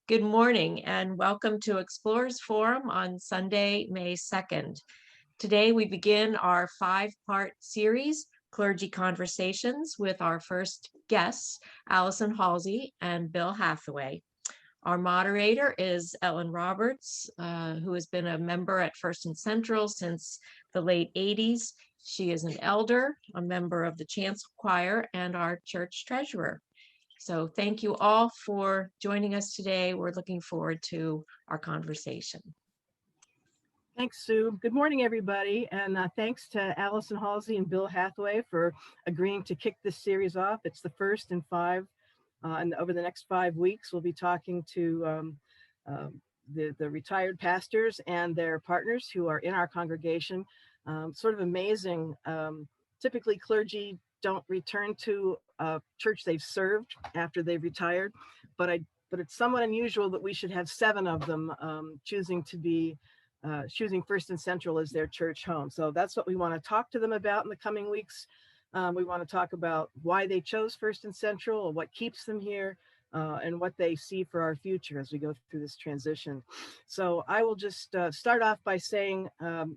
Good morning and welcome to Explorers Forum on Sunday, May 2nd. Today we begin our 5-part series, Clergy Conversations, with our first guests, Alison, Halsey, and Bill Hathaway. Our moderator is Ellen Roberts, who has been a member at First and Central since the late 80s. She is an elder, a member of the chancel choir, and our church treasurer. So thank you all for joining us today. We're looking forward to our conversation. Thanks, Sue. Good morning, everybody. And thanks to Alison, Halsey, and Bill Hathaway for agreeing to kick this series off. It's the first in 5. And over the next 5 weeks, we'll be talking to the retired pastors and their partners who are in our congregation. Sort of amazing. Typically, clergy don't return to a church they've served after they've retired, but it's somewhat unusual that we should have 7 of them choosing First and Central as their church home. So that's what we want to talk to them about in the coming weeks. We want to talk about why they chose First and Central, what keeps them here, and what they see for our future as we go through this transition. So I will just start off by saying,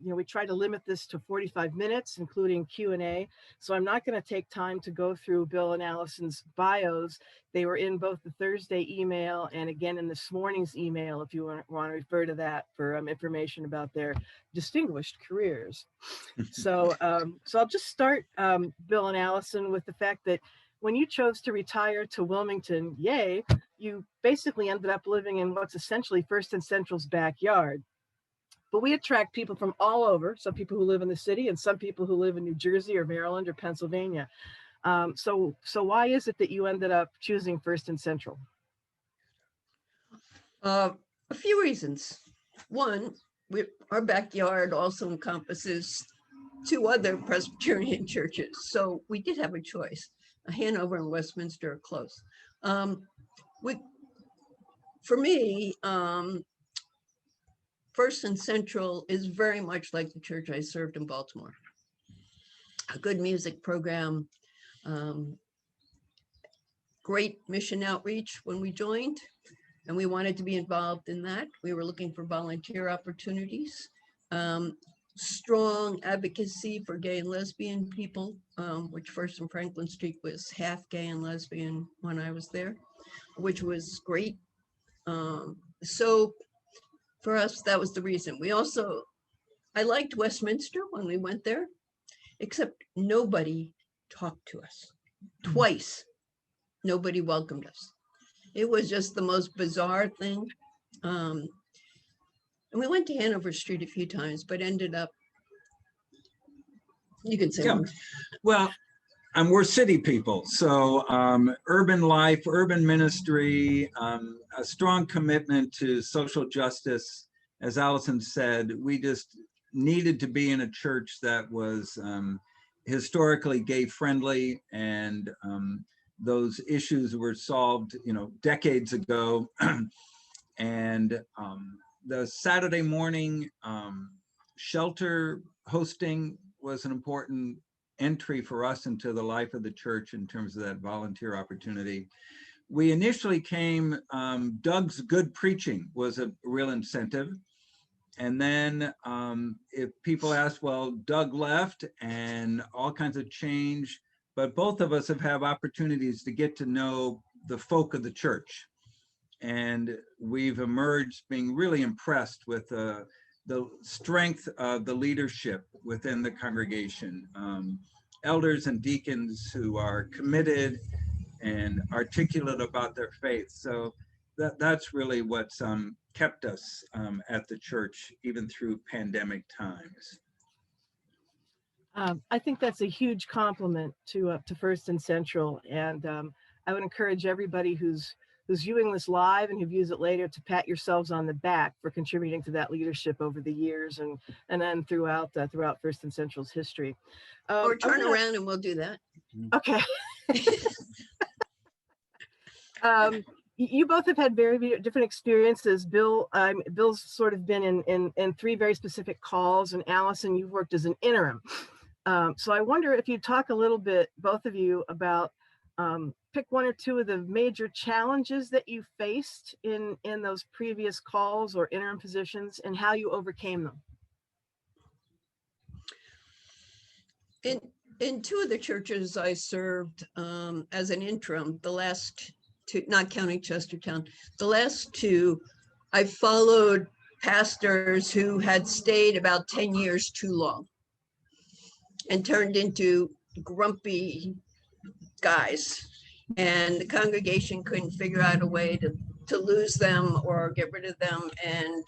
we try to limit this to 45 minutes, including Q&A. So I'm not going to take time to go through Bill and Alison's bios. They were in both the Thursday email and again in this morning's email, if you want to refer to that for information about their distinguished careers. So I'll just start, Bill and Alison, with the fact that when you chose to retire to Wilmington, yay, you basically ended up living in what's essentially First and Central's backyard. But we attract people from all over, some people who live in the city and some people who live in New Jersey or Maryland or Pennsylvania. So why is it that you ended up choosing First and Central? A few reasons. One, our backyard also encompasses 2 other Presbyterian churches, so we did have a choice. Hanover and Westminster are close. For me, First and Central is very much like the church I served in Baltimore. A good music program, great mission outreach when we joined, and we wanted to be involved in that. We were looking for volunteer opportunities. Strong advocacy for gay and lesbian people, which First and Franklin Street was half gay and lesbian when I was there, which was great. So for us, that was the reason. I liked Westminster when we went there, except nobody talked to us. Twice, nobody welcomed us. It was just the most bizarre thing. And we went to Hanover Street a few times, but ended up, you can say. Yeah. Well, we're city people. So urban life, urban ministry, a strong commitment to social justice. As Alison said, we just needed to be in a church that was historically gay friendly, and those issues were solved, decades ago. And the Saturday morning shelter hosting was an important entry for us into the life of the church in terms of that volunteer opportunity. We initially came, Doug's good preaching was a real incentive. And then if people asked, well, Doug left and all kinds of change, but both of us have had opportunities to get to know the folk of the church. And we've emerged being really impressed with the strength of the leadership within the congregation. Elders and deacons who are committed and articulate about their faith. So that's really what's kept us at the church, even through pandemic times. I think that's a huge compliment to First and Central. And I would encourage everybody who's viewing this live and who views it later to pat yourselves on the back for contributing to that leadership over the years and then throughout First and Central's history. Or turn around and we'll do that. Okay. You both have had very different experiences. Bill's sort of been in 3 very specific calls, and Alison, you've worked as an interim. So I wonder if you talk a little bit, both of you, about pick one or two of the major challenges that you faced in those previous calls or interim positions and how you overcame them. In two of the churches I served as an interim, the last two, not counting Chestertown, the last two, I followed pastors who had stayed about 10 years too long and turned into grumpy guys. And the congregation couldn't figure out a way to lose them or get rid of them. And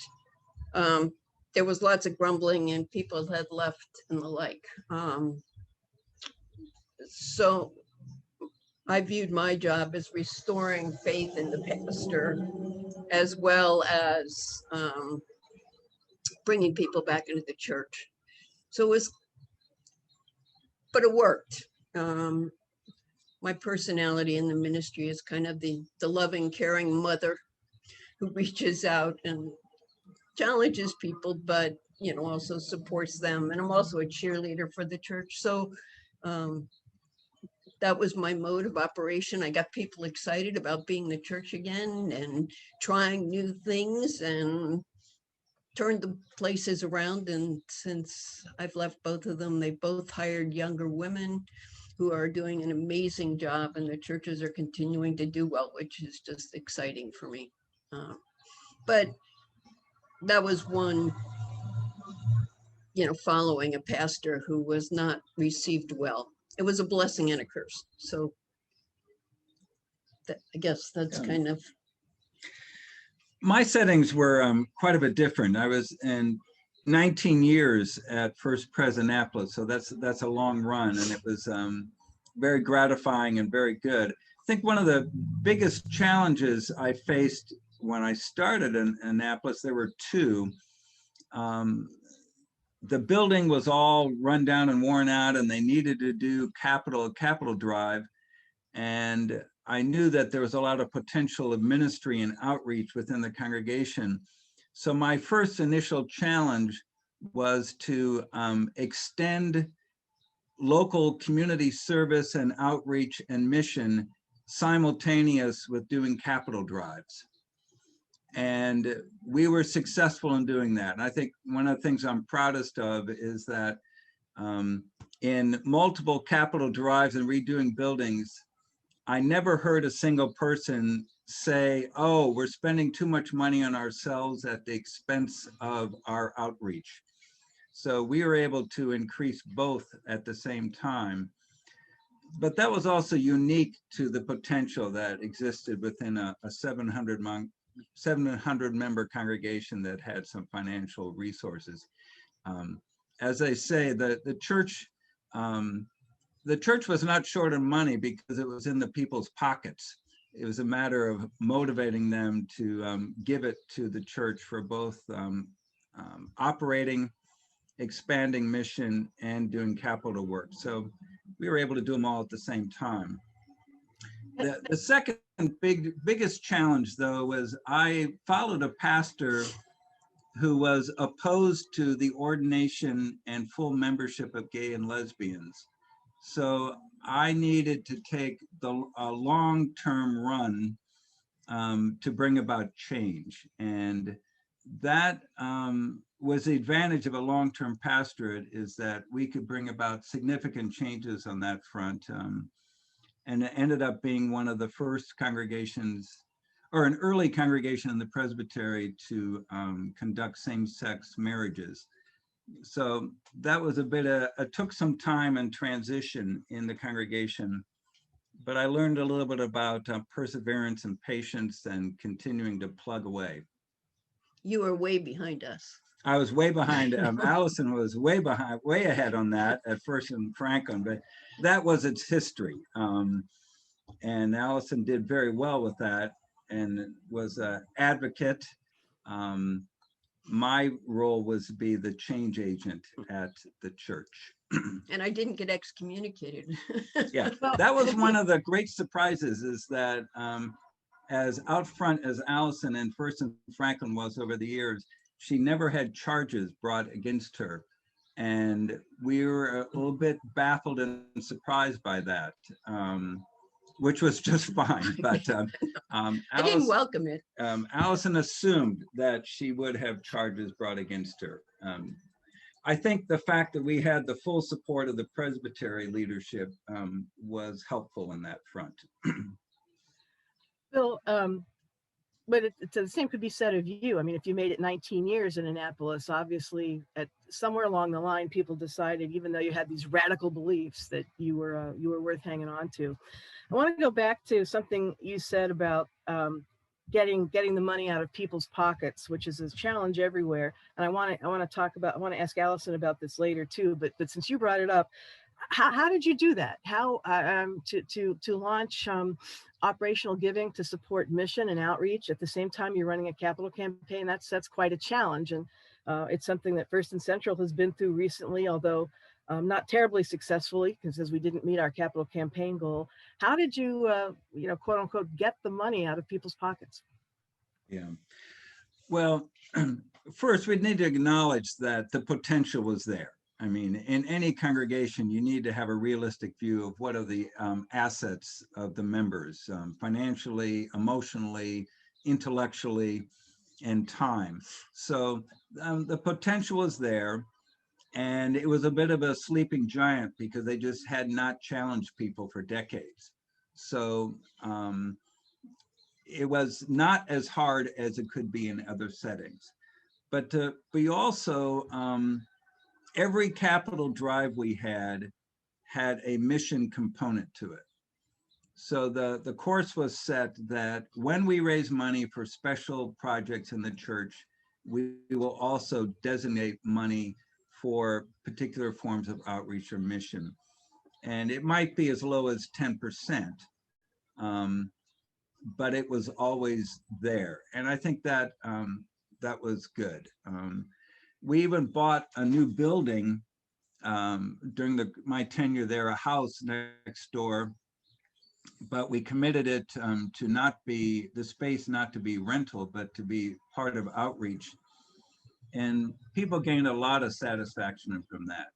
there was lots of grumbling and people had left and the like. So I viewed my job as restoring faith in the pastor, as well as bringing people back into the church. So it was, but it worked. My personality in the ministry is kind of the loving, caring mother who reaches out and challenges people, but also supports them. And I'm also a cheerleader for the church. So that was my mode of operation. I got people excited about being the church again and trying new things and turned the places around. And since I've left both of them, they both hired younger women who are doing an amazing job, and the churches are continuing to do well, which is just exciting for me. But that was one, following a pastor who was not received well. It was a blessing and a curse. So I guess that's kind of. My settings were quite a bit different. I was in 19 years at First Pres Annapolis, so that's a long run, and it was very gratifying and very good. I think one of the biggest challenges I faced when I started in Annapolis, there were two. The building was all run down and worn out, and they needed to do capital drive. And I knew that there was a lot of potential of ministry and outreach within the congregation. So my first initial challenge was to extend local community service and outreach and mission simultaneous with doing capital drives. And we were successful in doing that. And I think one of the things I'm proudest of is that in multiple capital drives and redoing buildings, I never heard a single person say, oh, we're spending too much money on ourselves at the expense of our outreach. So we were able to increase both at the same time. But that was also unique to the potential that existed within a 700 member congregation that had some financial resources. As I say, the church was not short of money because it was in the people's pockets. It was a matter of motivating them to give it to the church for both operating, expanding mission, and doing capital work. So we were able to do them all at the same time. The second biggest challenge, though, was I followed a pastor who was opposed to the ordination and full membership of gay and lesbians. So I needed to take a long-term run to bring about change. And that was the advantage of a long-term pastorate, is that we could bring about significant changes on that front. And it ended up being one of the first congregations, or an early congregation in the presbytery, to conduct same-sex marriages. So that was it took some time and transition in the congregation, but I learned a little bit about perseverance and patience and continuing to plug away. You were way behind us. I was way behind. Alison was way ahead on that at First and Franklin, but that was its history. And Alison did very well with that and was an advocate. My role was to be the change agent at the church. And I didn't get excommunicated. Yeah, that was one of the great surprises, is that as out front as Alison and First and Franklin was over the years, she never had charges brought against her. And we were a little bit baffled and surprised by that. which was just fine. But I didn't welcome it. Alison assumed that she would have charges brought against her. I think the fact that we had the full support of the Presbytery leadership was helpful in that front. Bill, but the same could be said of you. I mean, if you made it 19 years in Annapolis, obviously at somewhere along the line, people decided, even though you had these radical beliefs, that you were worth hanging on to. I want to go back to something you said about getting the money out of people's pockets, which is a challenge everywhere. And I want to ask Alison about this later too. But since you brought it up, how did you do that? How to launch operational giving to support mission and outreach at the same time you're running a capital campaign? That's quite a challenge, and it's something that First and Central has been through recently, although not terribly successfully, because as we didn't meet our capital campaign goal. How did you, quote unquote, get the money out of people's pockets? Yeah. Well, first we need to acknowledge that the potential was there. I mean, in any congregation, you need to have a realistic view of what are the assets of the members, financially, emotionally, intellectually, and time. So the potential was there, and it was a bit of a sleeping giant because they just had not challenged people for decades. So it was not as hard as it could be in other settings. But we also, every capital drive we had a mission component to it. So the course was set that when we raise money for special projects in the church, we will also designate money for particular forms of outreach or mission. And it might be as low as 10%, but it was always there. And I think that that was good. We even bought a new building during my tenure there, a house next door, but we committed it to not be, the space not to be rental, but to be part of outreach. And people gained a lot of satisfaction from that.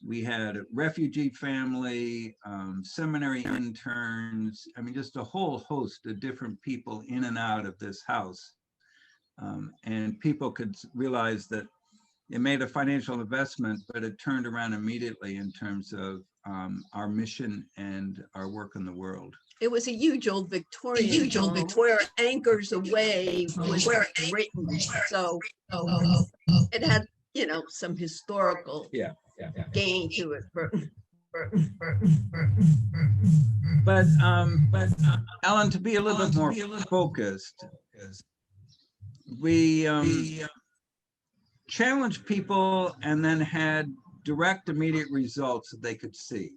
We had a refugee family, seminary interns, I mean, just a whole host of different people in and out of this house. And people could realize that it made a financial investment, but it turned around immediately in terms of our mission and our work in the world. It was a huge old Victorian home where Anchors Away was written. So it had, some historical gain to it. But Alan, to be a little bit more focused, we challenged people and then had direct, immediate results that they could see.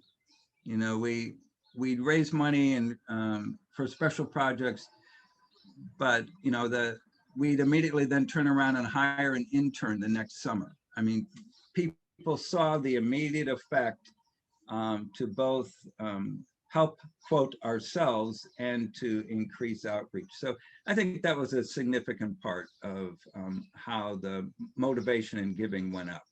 We'd raise money and for special projects, but we'd immediately then turn around and hire an intern the next summer. I mean, people saw the immediate effect to both help quote ourselves and to increase outreach. So I think that was a significant part of how the motivation in giving went up.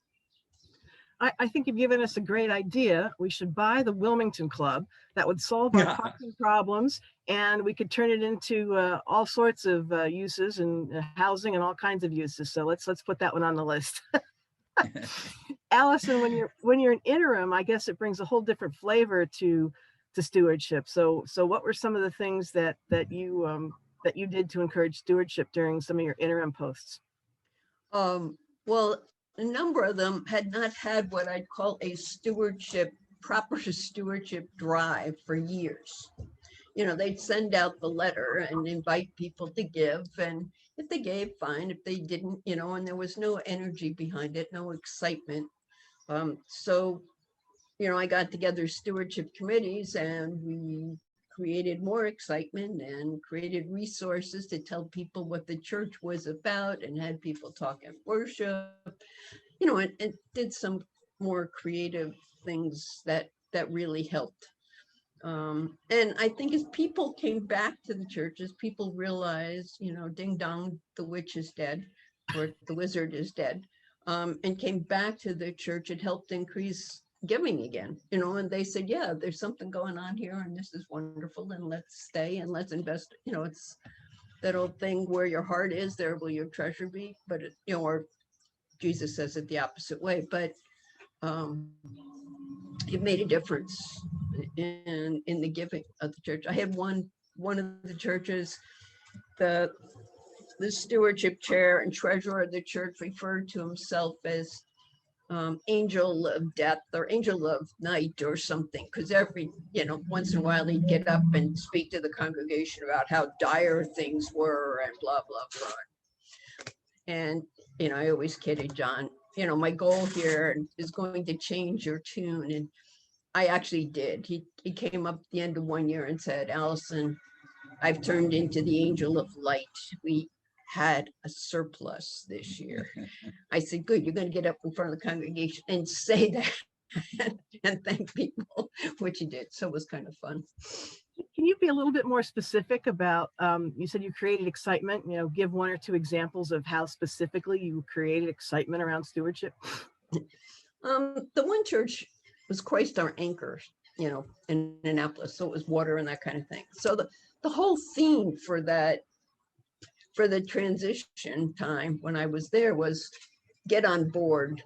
I think you've given us a great idea. We should buy the Wilmington Club. That would solve our parking problems, and we could turn it into all sorts of uses and housing and all kinds of uses. So let's put that one on the list. Alison, when you're an interim, I guess it brings a whole different flavor to stewardship. So what were some of the things that you did to encourage stewardship during some of your interim posts? Well, a number of them had not had what I'd call a proper stewardship drive for years. They'd send out the letter and invite people to give, and if they gave, fine. If they didn't, and there was no energy behind it, no excitement. So I got together stewardship committees, and we created more excitement and created resources to tell people what the church was about, and had people talk at worship, and did some more creative things that really helped. And I think as people came back to the church, as people realized, ding dong, the witch is dead, or the wizard is dead, and came back to the church, it helped increase giving again, you know, and they said, yeah, there's something going on here and this is wonderful and let's stay and let's invest. You know, it's that old thing, where your heart is, there will your treasure be. But, you know, or Jesus says it the opposite way, but it made a difference in the giving of the church. I had one of the churches, the stewardship chair and treasurer of the church referred to himself as angel of death or angel of night or something, because every, you know, once in a while he'd get up and speak to the congregation about how dire things were and blah blah blah. And, you know, I always kidded John, you know, my goal here is going to change your tune. And I actually did. He came up at the end of one year and said, Alison, I've turned into the angel of light. We had a surplus this year. I said, good, you're going to get up in front of the congregation and say that and thank people, which he did. So it was kind of fun. Can you be a little bit more specific about, you said you created excitement, you know, give one or two examples of how specifically you created excitement around stewardship? The one church was Christ our anchor, you know, in Annapolis. So it was water and that kind of thing. So the whole theme for that, for the transition time when I was there, was get on board.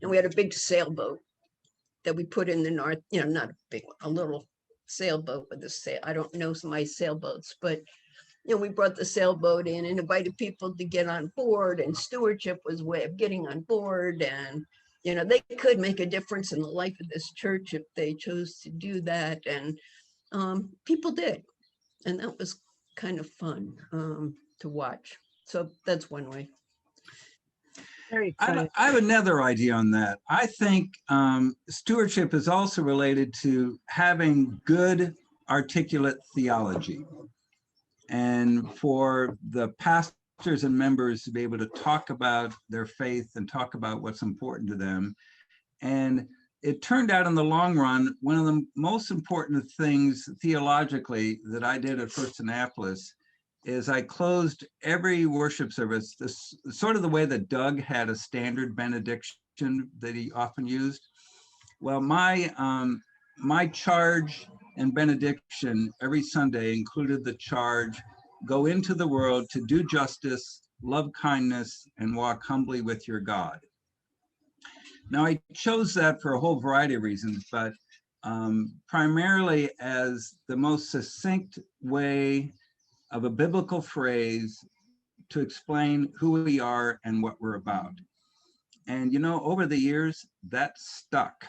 And we had a big sailboat that we put in the north, you know, not a big one, a little sailboat with a sail. I don't know my sailboats, but, you know, we brought the sailboat in and invited people to get on board, and stewardship was a way of getting on board. And, you know, they could make a difference in the life of this church if they chose to do that. And people did. And that was kind of fun to watch. So that's one way. Very exciting. I have another idea on that. I think stewardship is also related to having good articulate theology. And for the pastors and members to be able to talk about their faith and talk about what's important to them. And it turned out in the long run, one of the most important things theologically that I did at First Annapolis is I closed every worship service, this sort of the way that Doug had a standard benediction that he often used. Well, my charge and benediction every Sunday included the charge, go into the world to do justice, love kindness, and walk humbly with your God. Now, I chose that for a whole variety of reasons, but primarily as the most succinct way of a biblical phrase to explain who we are and what we're about. And, you know, over the years, that stuck.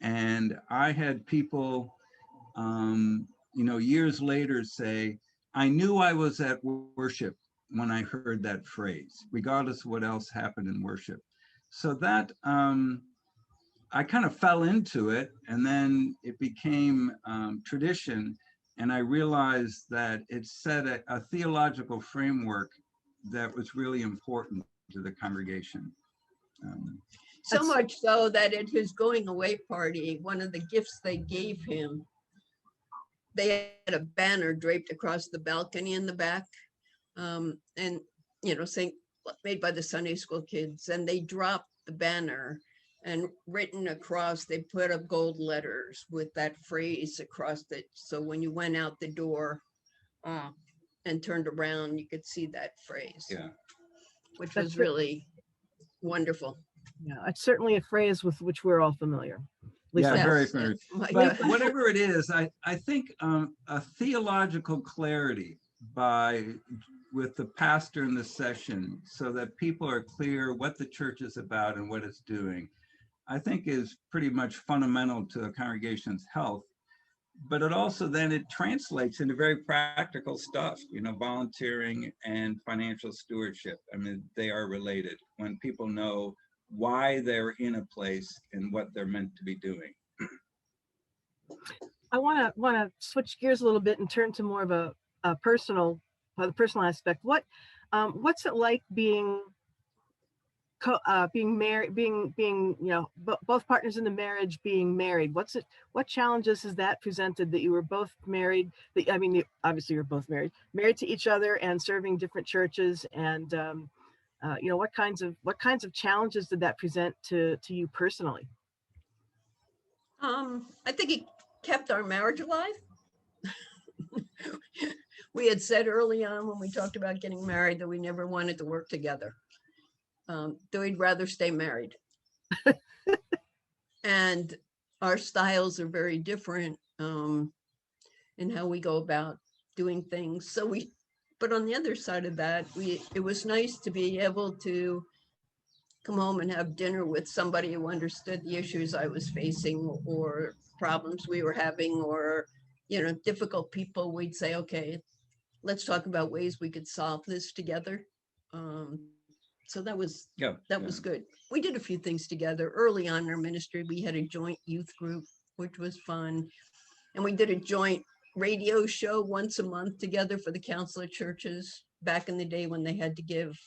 And I had people, you know, years later say, I knew I was at worship when I heard that phrase, regardless of what else happened in worship. So that, I kind of fell into it, and then it became tradition. And I realized that it set a theological framework that was really important to the congregation. So much so that at his going away party, one of the gifts they gave him, they had a banner draped across the balcony in the back, and, you know, saying, made by the Sunday school kids, and they dropped the banner, and written across, they put up gold letters with that phrase across it. So when you went out the door and turned around, you could see that phrase. Yeah. Which was really wonderful. Yeah, it's certainly a phrase with which we're all familiar. Yeah, Yes, very familiar. yes. My But God. whatever it is, I think a theological clarity with the pastor in the session, so that people are clear what the church is about and what it's doing, I think is pretty much fundamental to a congregation's health. But it also then it translates into very practical stuff, you know, volunteering and financial stewardship. I mean, they are related when people know why they're in a place and what they're meant to be doing. I want to switch gears a little bit and turn to more of the personal aspect. What's it like being married, being you know, both partners in the marriage being married? What challenges has that presented, that you were both married? I mean, obviously you're both married to each other and serving different churches, and you know, what kinds of challenges did that present to you personally? I think it kept our marriage alive. We had said early on when we talked about getting married that we never wanted to work together. That we'd rather stay married. And our styles are very different in how we go about doing things. So but on the other side of that, it was nice to be able to come home and have dinner with somebody who understood the issues I was facing or problems we were having, or, difficult people. We'd say, okay, let's talk about ways we could solve this together. So that was good. We did a few things together early on in our ministry. We had a joint youth group, which was fun. And we did a joint radio show once a month together for the Council of Churches back in the day when they had to give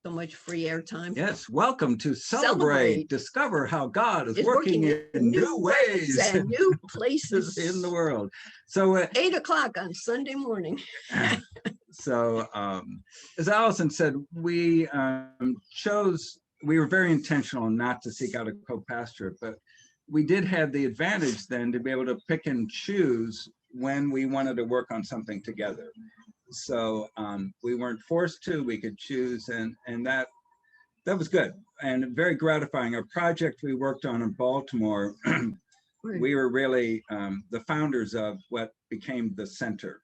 so much free airtime. Yes, welcome to Celebrate. Discover how God is working in new ways and new places in the world. So 8 o'clock on Sunday morning. So as Alison said, we were very intentional not to seek out a co-pastorate, but we did have the advantage then to be able to pick and choose when we wanted to work on something together. So we weren't forced to, we could choose, and that was good and very gratifying. A project we worked on in Baltimore, we were really the founders of what became the center.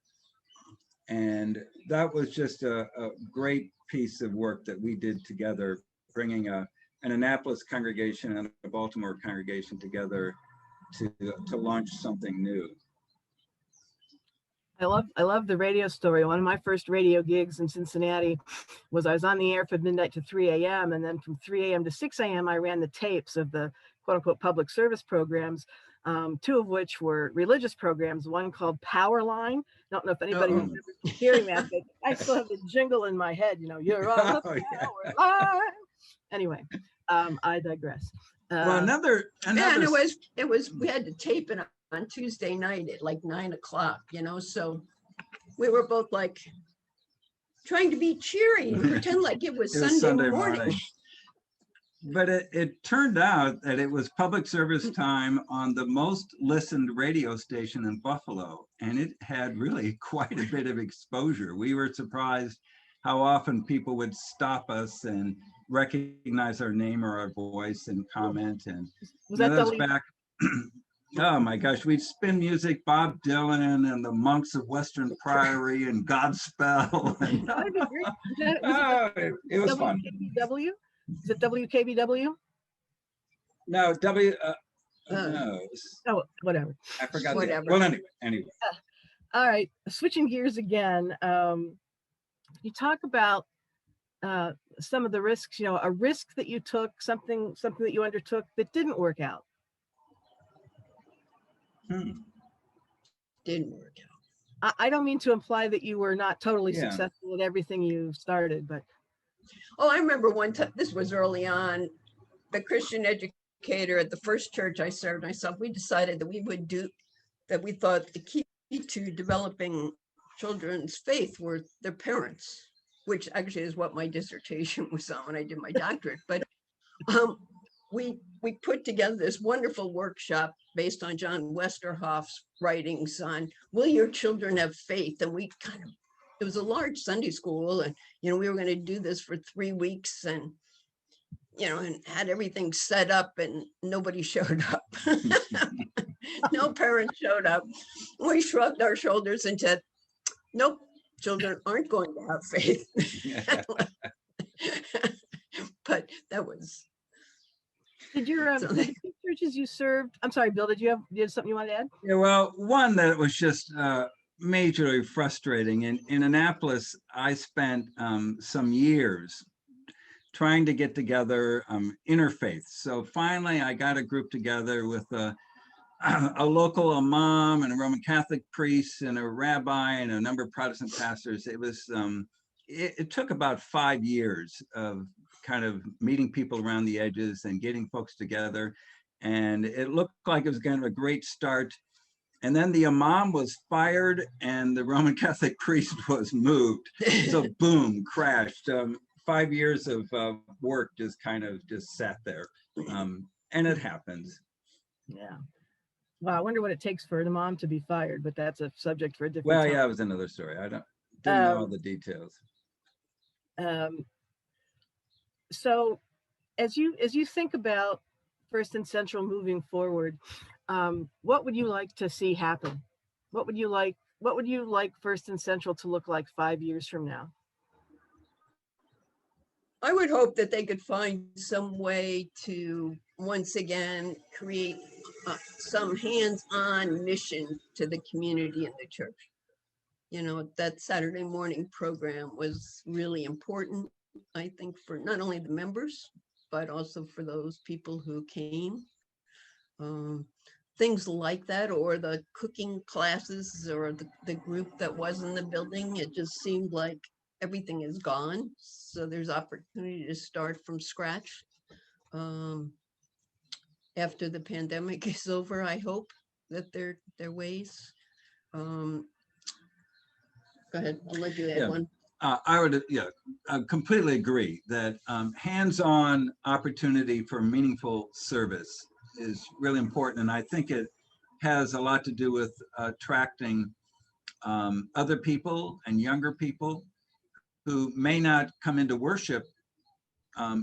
And that was just a great piece of work that we did together, bringing an Annapolis congregation and a Baltimore congregation together to launch something new. I love the radio story. One of my first radio gigs in Cincinnati was I was on the air from midnight to 3 a.m. And then from 3 a.m. to 6 a.m. I ran the tapes of the quote unquote public service programs, two of which were religious programs, one called Powerline. I don't know if anybody remembers hearing that, but I still have the jingle in my head, you're on the power line. Anyway, I digress. Well, another and it was we had to tape it on Tuesday night at like 9 o'clock, so we were both like trying to be cheery and pretend like it was Sunday morning. But it turned out that it was public service time on the most listened radio station in Buffalo, and it had really quite a bit of exposure. We were surprised how often people would stop us and recognize our name or our voice and comment. And that was back. Oh my gosh, we'd spin music, Bob Dylan and the Monks of Western Priory and Godspell. And, it was fun. WKBW? Is it WKBW? No, no. Oh, whatever. I forgot. Whatever. Well, anyway. All right, switching gears again. You talk about some of the risks, a risk that you took, something that you undertook that didn't work out. Didn't work out. I don't mean to imply that you were not totally successful at everything you started, but. Oh, I remember one time, this was early on, the Christian educator at the first church I served myself, we decided that we thought the key to developing children's faith were their parents, which actually is what my dissertation was on when I did my doctorate. But we put together this wonderful workshop based on John Westerhoff's writings on, will your children have faith? And it was a large Sunday school, and, we were going to do this for 3 weeks and, and had everything set up, and nobody showed up. No parents showed up. We shrugged our shoulders and said, nope, children aren't going to have faith. But that was. Did your the churches you served? I'm sorry, Bill. Did you have something you wanted to add? Yeah, well, one that was just majorly frustrating. In Annapolis, I spent some years trying to get together interfaith. So finally, I got a group together with a local imam and a Roman Catholic priest and a rabbi and a number of Protestant pastors. It was it took about 5 years of kind of meeting people around the edges and getting folks together. And it looked like it was kind of a great start. And then the imam was fired and the Roman Catholic priest was moved. So boom, crashed. 5 years of work just kind of sat there. And it happens. Yeah. Wow, I wonder what it takes for the mom to be fired, but that's a subject for a different Well, time. yeah, it was another story. I didn't know all the details. So as you think about First and Central moving forward, what would you like to see happen? What would you like First and Central to look like 5 years from now? I would hope that they could find some way to once again create some hands-on mission to the community and the church. You know, that Saturday morning program was really important, I think, for not only the members, but also for those people who came. Things like that, or the cooking classes, or the group that was in the building. It just seemed like everything is gone. So there's opportunity to start from scratch. After the pandemic is over, I hope that their ways. Go ahead, I'll let you add one. I would, I completely agree that hands-on opportunity for meaningful service is really important. And I think it has a lot to do with attracting other people and younger people who may not come into worship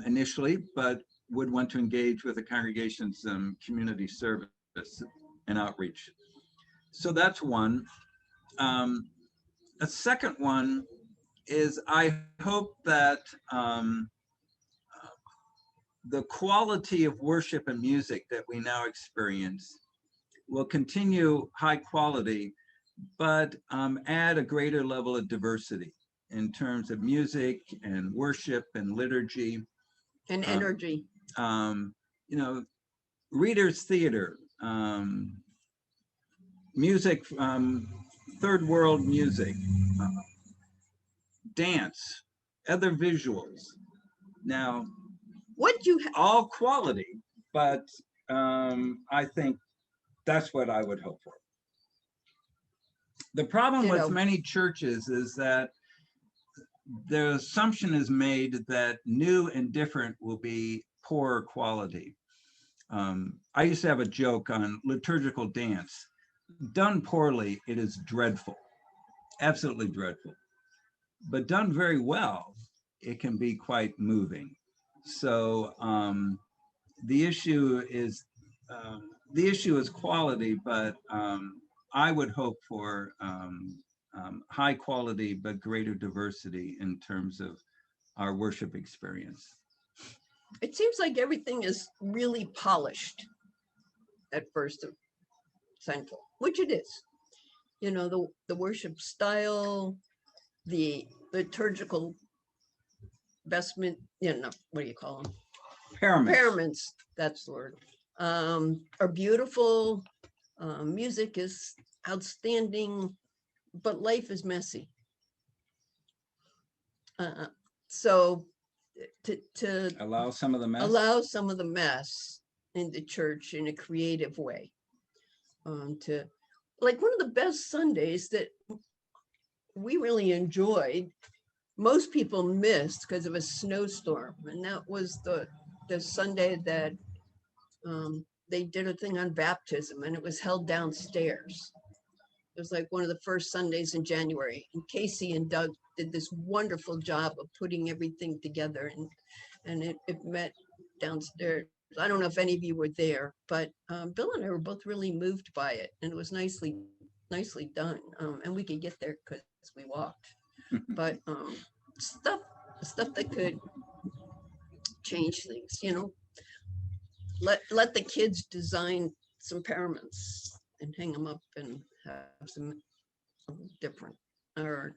initially, but would want to engage with the congregation's community service and outreach. So that's one. A second one is I hope that the quality of worship and music that we now experience will continue high quality, but add a greater level of diversity in terms of music and worship and liturgy. And energy. Readers' theater, music, third world music, dance, other visuals. Now, all quality, but I think that's what I would hope for. The problem with many churches is that the assumption is made that new and different will be poorer quality. I used to have a joke on liturgical dance. Done poorly, it is dreadful, absolutely dreadful. But done very well, it can be quite moving. So the issue is quality, but I would hope for high quality but greater diversity in terms of our worship experience. It seems like everything is really polished at First Central, which it is. You know, the worship style, the liturgical vestment, what do you call them? Paraments, that's the word, are beautiful. Music is outstanding, but life is messy. So to allow some of the mess in the church in a creative way. To like one of the best Sundays that we really enjoyed, most people missed because of a snowstorm, and that was the Sunday that they did a thing on baptism, and it was held downstairs. It was like one of the first Sundays in January, and Casey and Doug did this wonderful job of putting everything together, and it met downstairs. I don't know if any of you were there, but Bill and I were both really moved by it, and it was nicely done. And we could get there because we walked. But stuff that could change things, let the kids design some paraments and hang them up and have some different. Or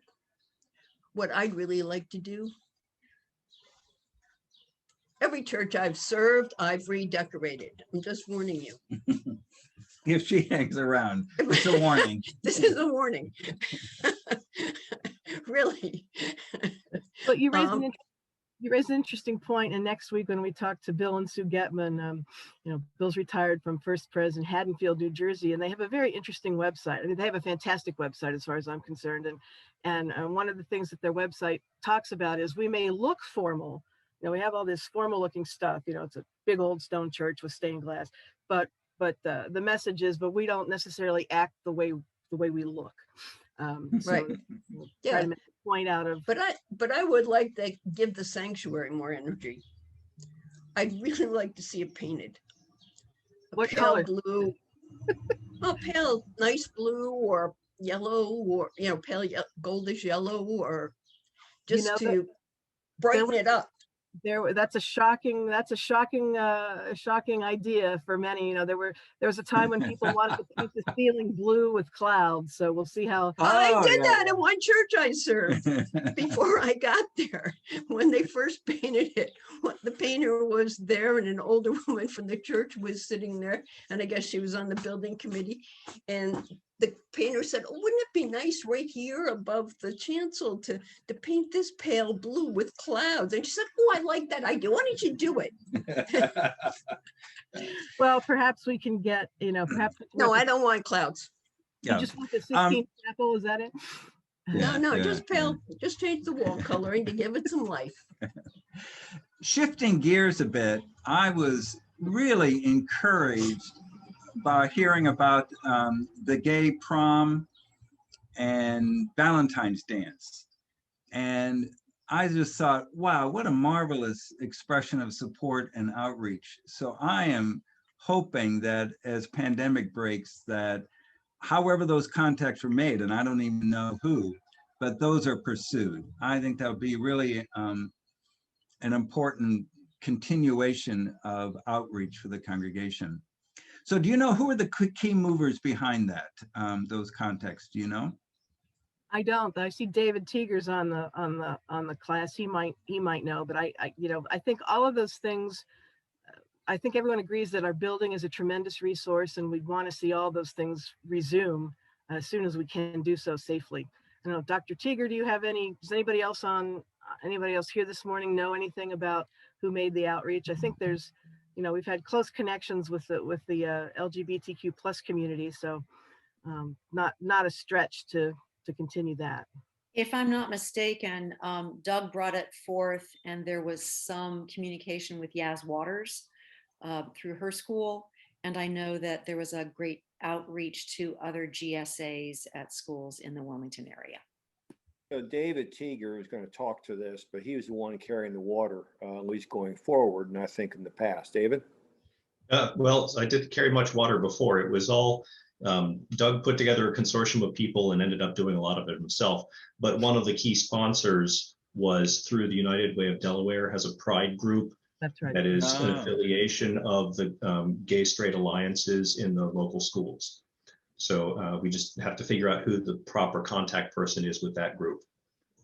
what I'd really like to do, every church I've served, I've redecorated. I'm just warning you. If she hangs around, it's a warning. This is a warning. Really. But you raised an interesting point. And next week when we talk to Bill and Sue Getman, Bill's retired from First Pres in Haddonfield, New Jersey, and they have a very interesting website. I mean, they have a fantastic website as far as I'm concerned. And one of the things that their website talks about is we may look formal. We have all this formal looking stuff, it's a big old stone church with stained glass, but but the message is, but we don't necessarily act the way we look. So Right. we'll try Yeah. to make a point out of. But I would like to give the sanctuary more energy. I'd really like to see it painted. What Pale color? blue. Oh, pale, nice blue or yellow, or pale goldish yellow, or just You know, to brighten it up. That's a shocking idea for many. There was a time when people wanted to paint the ceiling blue with clouds. So we'll see how. I did that in one church I served before I got there. When they first painted it, the painter was there, and an older woman from the church was sitting there, and I guess she was on the building committee. And the painter said, "Oh, wouldn't it be nice right here above the chancel to paint this pale blue with clouds?" And she said, "Oh, I like that idea. Why don't you do it?" Well, perhaps we can get, perhaps. No, I don't want clouds. You just want the Sistine Chapel, is that it? No, just pale, just change the wall coloring to give it some life. Shifting gears a bit, I was really encouraged by hearing about the gay prom and Valentine's dance. And I just thought, wow, what a marvelous expression of support and outreach. So I am hoping that as pandemic breaks, that however those contacts were made, and I don't even know who, but those are pursued. I think that would be really an important continuation of outreach for the congregation. So do you know who are the key movers behind that, those contacts? Do you know? I don't. I see David Teeger's on the class. He might know, but I think all of those things. I think everyone agrees that our building is a tremendous resource, and we'd want to see all those things resume as soon as we can do so safely. I don't know, Dr. Teeger, does anybody else here this morning know anything about who made the outreach? I think there's, we've had close connections with the LGBTQ plus community, so not a stretch to continue that. If I'm not mistaken, Doug brought it forth, and there was some communication with Yaz Waters through her school. And I know that there was a great outreach to other GSAs at schools in the Wilmington area. So David Teeger is going to talk to this, but he was the one carrying the water, at least going forward, and I think in the past. David? Well, I didn't carry much water before. It was all Doug put together a consortium of people and ended up doing a lot of it himself. But one of the key sponsors was through the United Way of Delaware, has a pride group. That's right. That is an affiliation of the gay straight alliances in the local schools. So we just have to figure out who the proper contact person is with that group.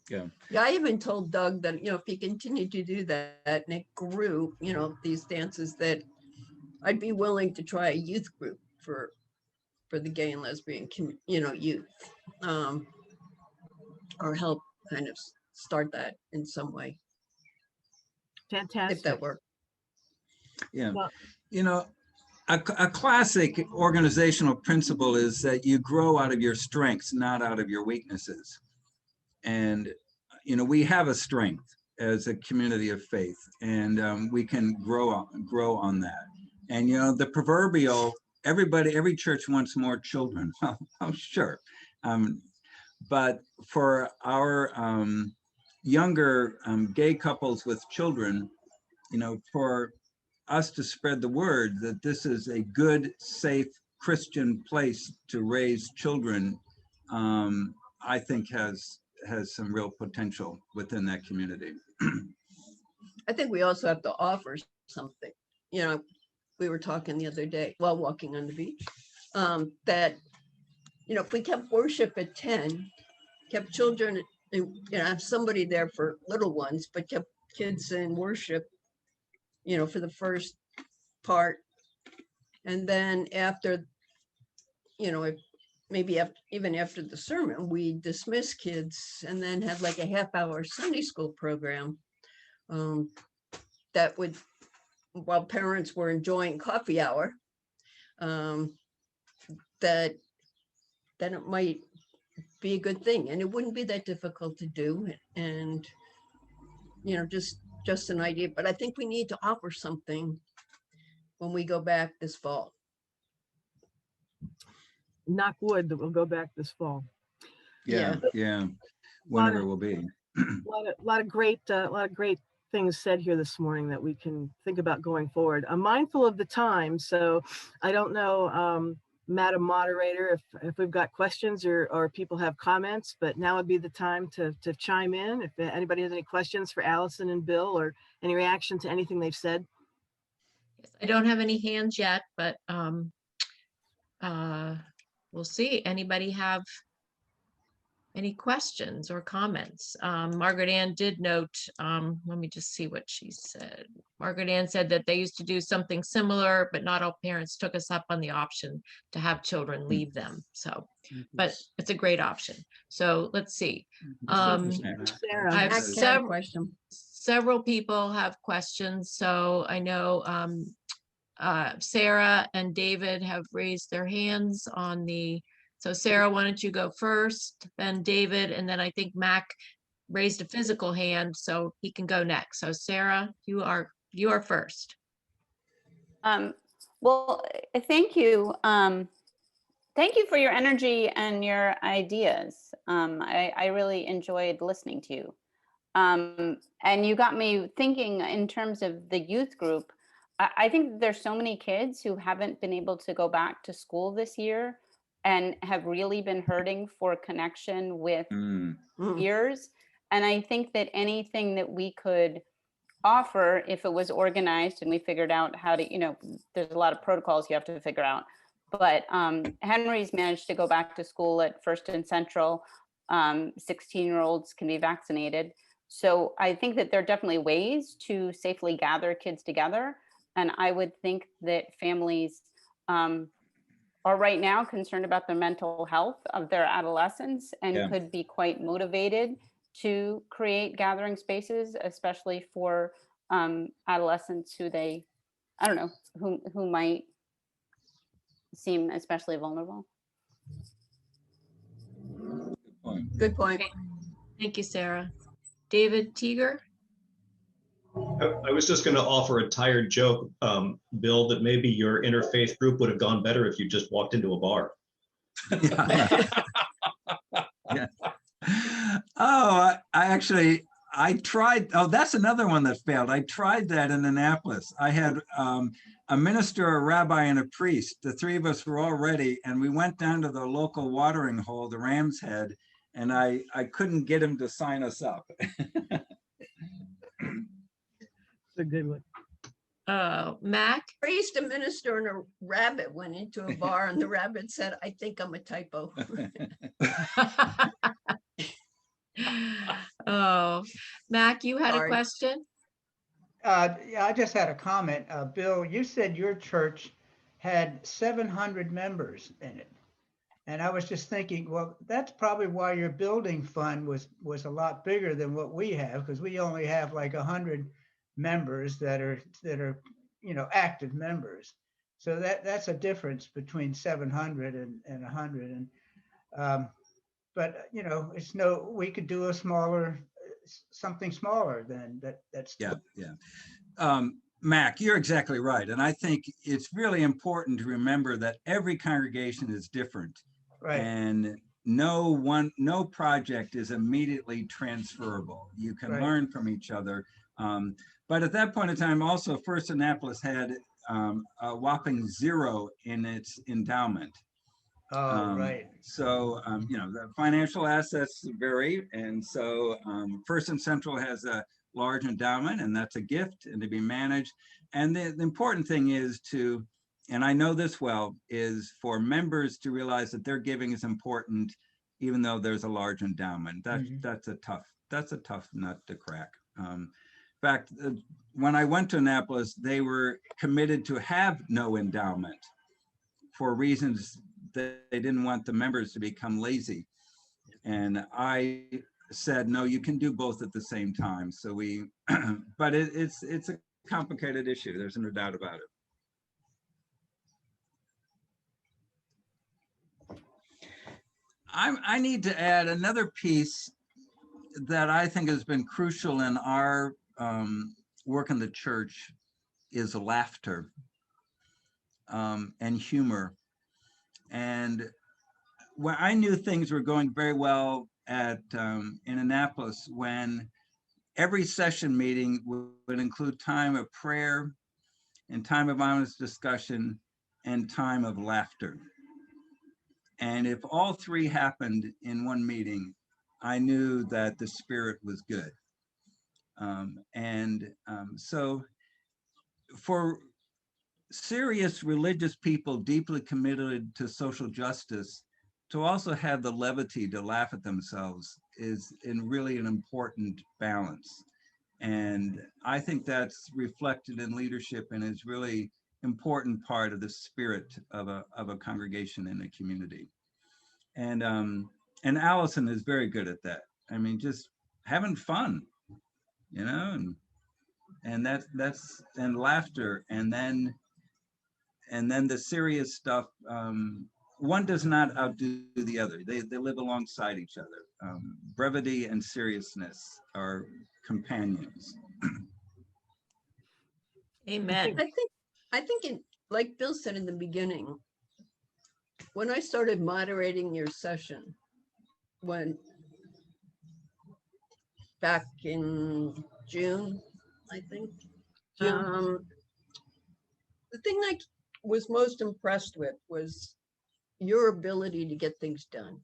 Yeah, I even told Doug that, if he continued to do that and it grew, these dances, that I'd be willing to try a youth group for the gay and lesbian, youth, or help kind of start that in some way. Fantastic. If that worked. Yeah. Well, a classic organizational principle is that you grow out of your strengths, not out of your weaknesses. And, we have a strength as a community of faith, and we can grow on that. And, the proverbial, every church wants more children. Oh, sure. But for our younger gay couples with children, for us to spread the word that this is a good, safe Christian place to raise children, I think has some real potential within that community. I think we also have to offer something. We were talking the other day while walking on the beach, that, if we kept worship at 10, kept children, have somebody there for little ones, but kept kids in worship, for the first part. And then after, even after the sermon, we dismiss kids and then have like a half-hour Sunday school program that would, while parents were enjoying coffee hour, that it might be a good thing, and it wouldn't be that difficult to do. And, just an idea, but I think we need to offer something when we go back this fall. knock wood, that will go back this fall. Yeah, yeah, whenever it will be. Lot of great things said here this morning that we can think about going forward. I'm mindful of the time, so I don't know, Madam Moderator, if we've got questions or people have comments, but now would be the time to chime in. If anybody has any questions for Alison and Bill, or any reaction to anything they've said. Yes, I don't have any hands yet, but we'll see. Anybody have any questions or comments? Margaret Ann did note, let me just see what she said. Margaret Ann said that they used to do something similar, but not all parents took us up on the option to have children leave them. So, but it's a great option. So let's see. Sarah. I have Mac had a question. several people have questions. So I know Sarah and David have raised their hands on the, so Sarah, why don't you go first, then David, and then I think Mac raised a physical hand, so he can go next. So Sarah, you are first. Well, thank you. Thank you for your energy and your ideas. I really enjoyed listening to you. And you got me thinking in terms of the youth group. I think there's so many kids who haven't been able to go back to school this year and have really been hurting for connection with peers. And I think that anything that we could offer, if it was organized and we figured out how to, there's a lot of protocols you have to figure out. But Henry's managed to go back to school at First and Central. 16-year-olds can be vaccinated. So I think that there are definitely ways to safely gather kids together. And I would think that families are right now concerned about the mental health of their adolescents and could be quite motivated to create gathering spaces, especially for adolescents who I don't know, who might seem especially vulnerable. Good point. Thank you, Sarah. David Teeger? I was just going to offer a tired joke, Bill, that maybe your interfaith group would have gone better if you just walked into a bar. Yeah. Oh, I tried. Oh, that's another one that failed. I tried that in Annapolis. I had a minister, a rabbi, and a priest. The three of us were all ready, and we went down to the local watering hole, the Ram's Head, and I couldn't get him to sign us up. A good one. Mac? Priest, a minister, and a rabbit went into a bar, and the rabbit said, "I think I'm a typo." Oh, Mac, you had Sorry. a question? Yeah, I just had a comment. Bill, you said your church had 700 members in it. And I was just thinking, well, that's probably why your building fund was a lot bigger than what we have, because we only have like 100 members that are active members. So that's a difference between 700 and 100. And but it's we could do something smaller than that. That's Mac, you're exactly right. And I think it's really important to remember that every congregation is different. right. And no project is immediately transferable. You can Right. learn from each other. But at that point in time, also First Annapolis had a whopping 0 in its endowment. Oh, right. So, the financial assets vary. And so First and Central has a large endowment, and that's a gift and to be managed. And the important thing is and I know this well, is for members to realize that their giving is important, even though there's a large endowment. That's a tough nut to crack. In fact, when I went to Annapolis, they were committed to have no endowment for reasons that they didn't want the members to become lazy. And I said, no, you can do both at the same time. So but it's a complicated issue. There's no doubt about it. I need to add another piece that I think has been crucial in our work in the church is laughter and humor. And when I knew things were going very well at in Annapolis when every session meeting would include time of prayer and time of honest discussion and time of laughter. And if all three happened in one meeting, I knew that the spirit was good. So for serious religious people deeply committed to social justice, to also have the levity to laugh at themselves is really an important balance. And I think that's reflected in leadership and is really important part of the spirit of a congregation and a community. And Alison is very good at that. I mean, just having fun, you know, and that's and laughter, and then the serious stuff. One does not outdo the other. They live alongside each other. Brevity and seriousness are companions. Amen. I think like Bill said in the beginning, when I started moderating your session, back in June, I think, the thing I was most impressed with was your ability to get things done.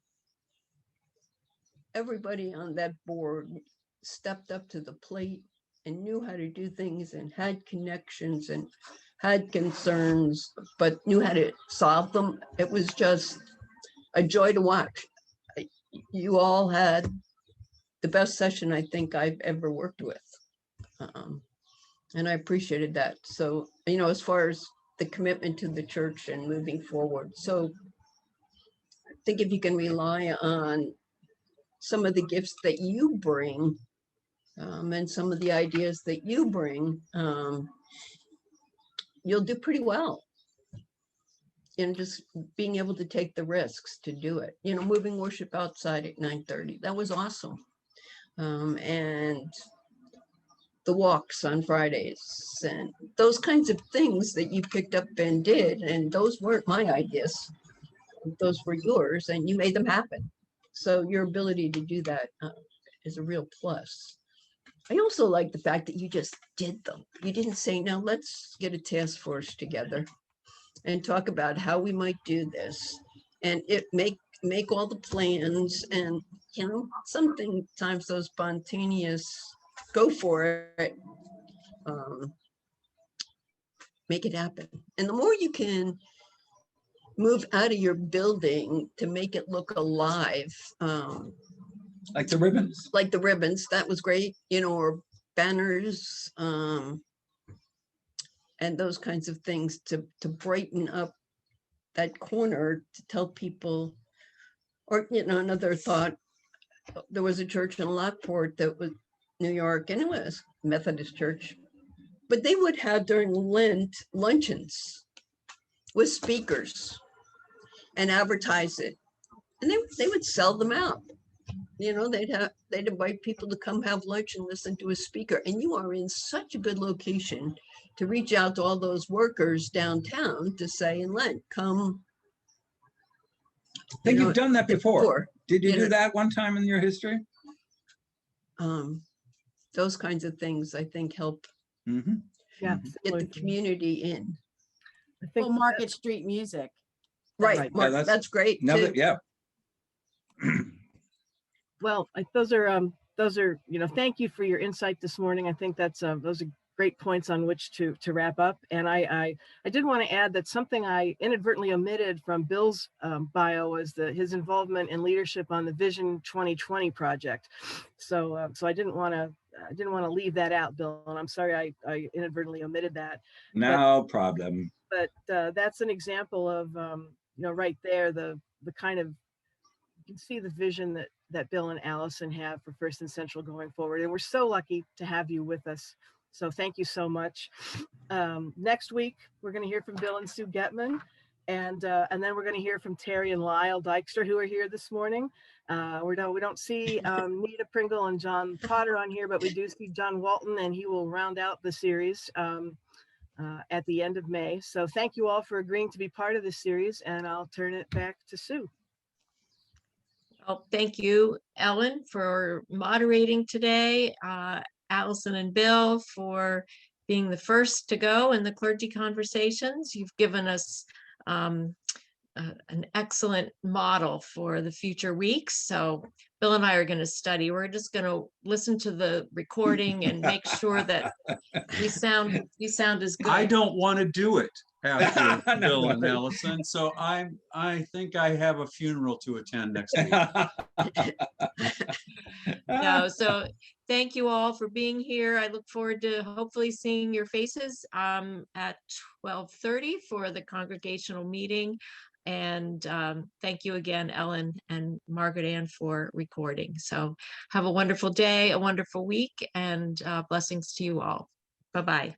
Everybody on that board stepped up to the plate and knew how to do things and had connections and had concerns, but knew how to solve them. It was just a joy to watch. You all had the best session I think I've ever worked with. And I appreciated that. So, you know, as far as the commitment to the church and moving forward. So I think if you can rely on some of the gifts that you bring and some of the ideas that you bring, you'll do pretty well. And just being able to take the risks to do it. You know, moving worship outside at 9:30, that was awesome. And the walks on Fridays and those kinds of things that you picked up and did, and those weren't my ideas. Those were yours and you made them happen. So your ability to do that is a real plus. I also like the fact that you just did them. You didn't say, now let's get a task force together and talk about how we might do this and make all the plans. And, you know, sometimes those spontaneous go for it, make it happen. And the more you can move out of your building to make it look alive, like the ribbons. Like the ribbons, that was great, you know, or banners, and those kinds of things to brighten up that corner, to tell people. Or, you know, another thought, there was a church in Lockport that was New York, and it was Methodist church, but they would have during Lent luncheons with speakers and advertise it, and they would sell them out. You know, they'd invite people to come have lunch and listen to a speaker. And you are in such a good location to reach out to all those workers downtown to say, in Lent, come. I think you've done that before. Did you do know, that one time in your history? Those kinds of things, I think, help Yeah, get the community in. I think Well, Market Street music. Right, Mark, Yeah, that's great too. Yeah. well, those are you know, thank you for your insight this morning. I think that's those are great points on which to wrap up. And I did want to add that something I inadvertently omitted from Bill's bio was his involvement in leadership on the Vision 2020 project. So I didn't want to leave that out, Bill, and I'm sorry I inadvertently omitted that. No problem. But that's an example of you know, right there, the kind of, you can see the vision that Bill and Alison have for First and Central going forward. And we're so lucky to have you with us. So thank you so much. Next week, we're going to hear from Bill and Sue Getman. And then we're going to hear from Terry and Lyle Dykstra, who are here this morning. We don't see Nita Pringle and John Potter on here, but we do see John Walton, and he will round out the series at the end of May. So thank you all for agreeing to be part of this series, and I'll turn it back to Sue. Well, thank you, Ellen, for moderating today. Alison and Bill for being the first to go in the Clergy Conversations. You've given us an excellent model for the future weeks. So Bill and I are going to study. We're just going to listen to the recording and make sure that we sound as good. I don't want to do it after Bill and Alison, so I think I have a funeral to attend next week. No, so thank you all for being here. I look forward to hopefully seeing your faces at 12:30 for the congregational meeting. And thank you again, Ellen and Margaret Ann, for recording. So have a wonderful day, a wonderful week, and blessings to you all. Bye-bye.